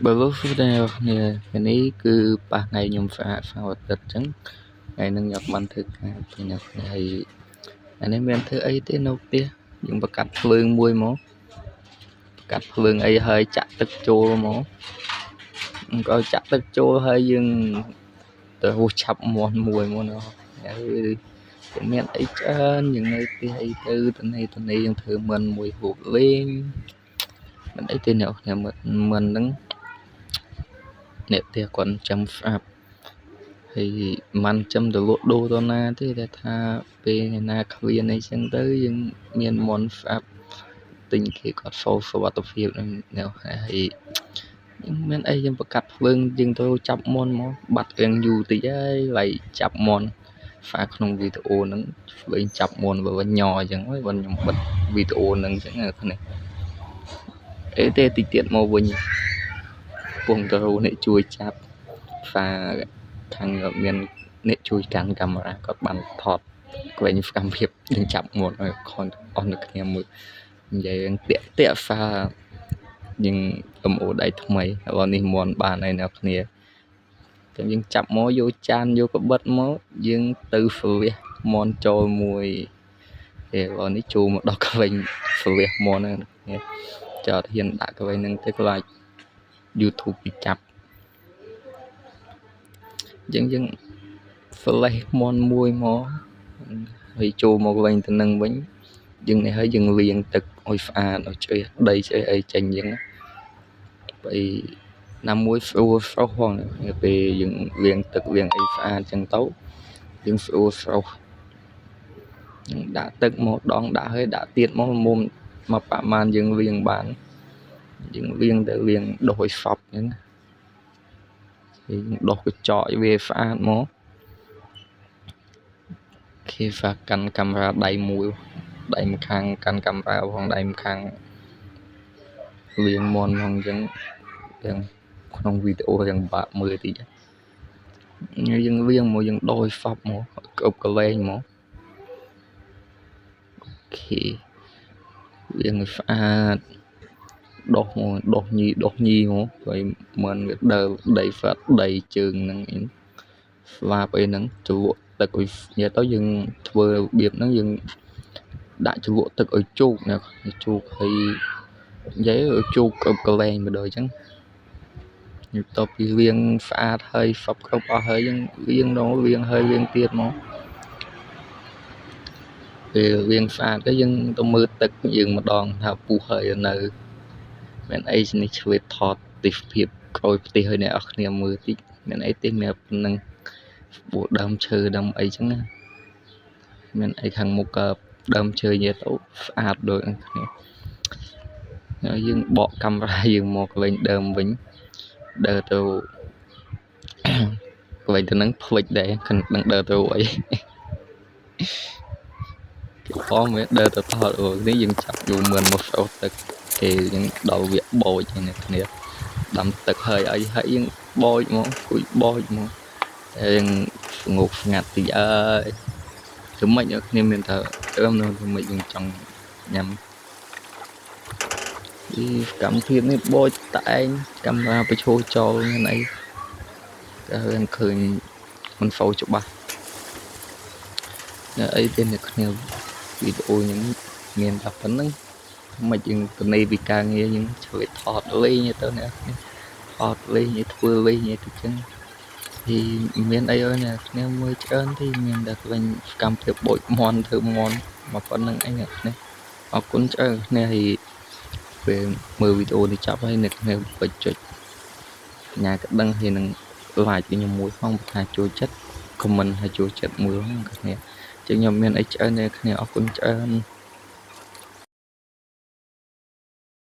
បើលោកសួរតែគ្នានេះគឺប៉ះថ្ងៃខ្ញុំស្អាតអាទិត្យអញ្ចឹងថ្ងៃហ្នឹងខ្ញុំបានធ្វើការពីអ្នកគ្នាហើយអានេះមានធ្វើអីទេនៅផ្ទះយើងបកាត់ភ្លើងមួយមកកាត់ភ្លើងអីហើយចាក់ទឹកចូលមកក៏ចាក់ទឹកចូលហើយយើងទៅហូសឆាប់មាន់មួយមកណាហើយមានអីច្រើនយើងនៅផ្ទះអីទៅតនេះយើងធ្វើមិនមួយហូបលេងមិនអីទេអ្នកគ្នាមិនហ្នឹងអ្នកផ្ទះគាត់ចាំស្អាប់ហើយមិនចាំទៅលក់ដូរទៅណាទេតែថាពេលណាឃ្លានអីចឹងទៅយើងមានមន់ស្អាប់ទិញគេគាត់សោសុវត្ថិភាពនឹងអ្នកហើយយើងមានអីយើងប្រកាត់ភ្លើងយើងទៅចាប់មន់មកបាត់រឿងយូរតិចហើយឡៃចាប់មន់ហ្វាក្នុងវីដេអូហ្នឹងវិញចាប់មន់វិញញអញ្ចឹងហើយបើខ្ញុំបិទវីដេអូហ្នឹងអញ្ចឹងនេះអីទេតិចទៀតមកវិញពងទៅអ្នកជួយចាប់ហ្វាខាងមានអ្នកជួយកាន់កាមេរ៉ាគាត់បានថតក្វែងសកម្មភាពនឹងចាប់មន់ឲ្យខនអស់នៅគ្នាមើលនិយាយរឿងតាក់ហ្វាយើងកំអូដៃថ្មីហើយនេះមន់បានហើយអ្នកគ្នាតែយើងចាប់មកយកចានយកកបិតមកយើងទៅស្វះមន់ចូលមួយហើយនេះចូលមកដល់ក្វែងស្វះមន់ហ្នឹងចោតហ៊ានដាក់ក្វែងហ្នឹងទៅខ្លាច YouTube ពីចាប់យើងflash មន់មួយមកហើយចូលមកវិញទៅនឹងវិញយើងនេះហើយយើងលាងទឹកឲ្យស្អាតឲ្យជ្រះដីស្អីចេញអញ្ចឹងបើណាមួយស្រួលស្រស់ផងពេលយើងលាងទឹកលាងអីស្អាតអញ្ចឹងទៅយើងស្រួលស្រស់ដាក់ទឹកមកដងដាក់ហើយដាក់ទៀតមកមុំមកប្រហែលយើងលាងបានយើងលាងទៅលាងដុសឲ្យសប់អញ្ចឹងយើងដុសកញ្ចក់វាស្អាតមកគេហ្វាកាន់កាមេរ៉ាដៃមួយដៃម្ខាងកាន់កាមេរ៉ាផងដៃម្ខាងលាងមន់ផងអញ្ចឹងទាំងក្នុងវីដេអូទាំងបាក់មើលតិចយើងលាងមកយើងដុសឲ្យសប់មកក្អប់កលែងមកអូខេលាងឲ្យស្អាតដុសមកដុសញីមកហើយមិនវាដើរដីហ្វាត់ដីជើងហ្នឹងអីស្វាបអីហ្នឹងជ្រក់ទឹកឲ្យនិយាយទៅយើងធ្វើរបៀបហ្នឹងយើងដាក់ជ្រក់ទឹកឲ្យជោគណាជោគហើយនិយាយឲ្យជោគក្អប់កលែងម្ដងអញ្ចឹងបន្ទាប់ពីលាងស្អាតហើយសពគ្រប់អស់ហើយយើងលាងហើយលាងទៀតមកពេលលាងស្អាតទៅយើងទៅមើលទឹកយើងម្ដងថាពុះហើយនៅមានអីនេះឆ្វេតថតទិដ្ឋភាពក្រោយផ្ទះឲ្យអ្នកនរគ្នាមើលតិចមានអីទេមានប៉ុណ្ណឹងបួដើមឈើដើមអីចឹងណាមានអីខាងមុខដើមឈើនិយាយទៅស្អាតដូចគ្នាយើងបកកាមេរ៉ាយើងមកកន្លែងដើមវិញដើរទៅកន្លែងទៅនឹងផ្លិចដែរនឹងដើរទៅអីផងវាដើរទៅថតនេះយើងចាប់យូរមិនមកស្រោតទឹកគេយើងដល់វាបោចនេះគ្នាដាំទឹកហើយអីហើយយើងបោចមកគួយបោចមកតែយើងស្ងប់ស្ងាត់តិចអើយធ្វើម៉េចគ្នាមានតែធ្វើម៉េចយើងចង់ញ៉ាំពីកម្មវិធីនេះបោចតែឯងកាមេរ៉ាបញ្ឈរចោលមានអីតែយើងឃើញមិនសូវច្បាស់អីទេអ្នកគ្នាវីដេអូហ្នឹងមានតែប៉ុណ្្នឹងមិនយើងទៅនៃពីការងារយើងជួយថតលេងទៅអ្នកគ្នាថតលេងធ្វើលេងទៅចឹងthìមានអីហើយអ្នកគ្នាមើលច្រើនទីមានតែវិញកម្មភាពបូចមន់ធ្វើមន់មកប៉ុណ្្នឹងអីអ្នកគ្នាអរគុណច្រើនគ្នាហើយពេលមើលវីដេអូនេះចាប់ហើយអ្នកគ្នាបិចចុចញ៉ាក៏ដឹងហើយនឹង like ពីខ្ញុំមួយផងបើថាចូលចិត្ត comment ហើយចូលចិត្តមើលហ្នឹងគ្នាចឹងខ្ញុំមានអីច្រើនអ្នកគ្នាអរគុណច្រើន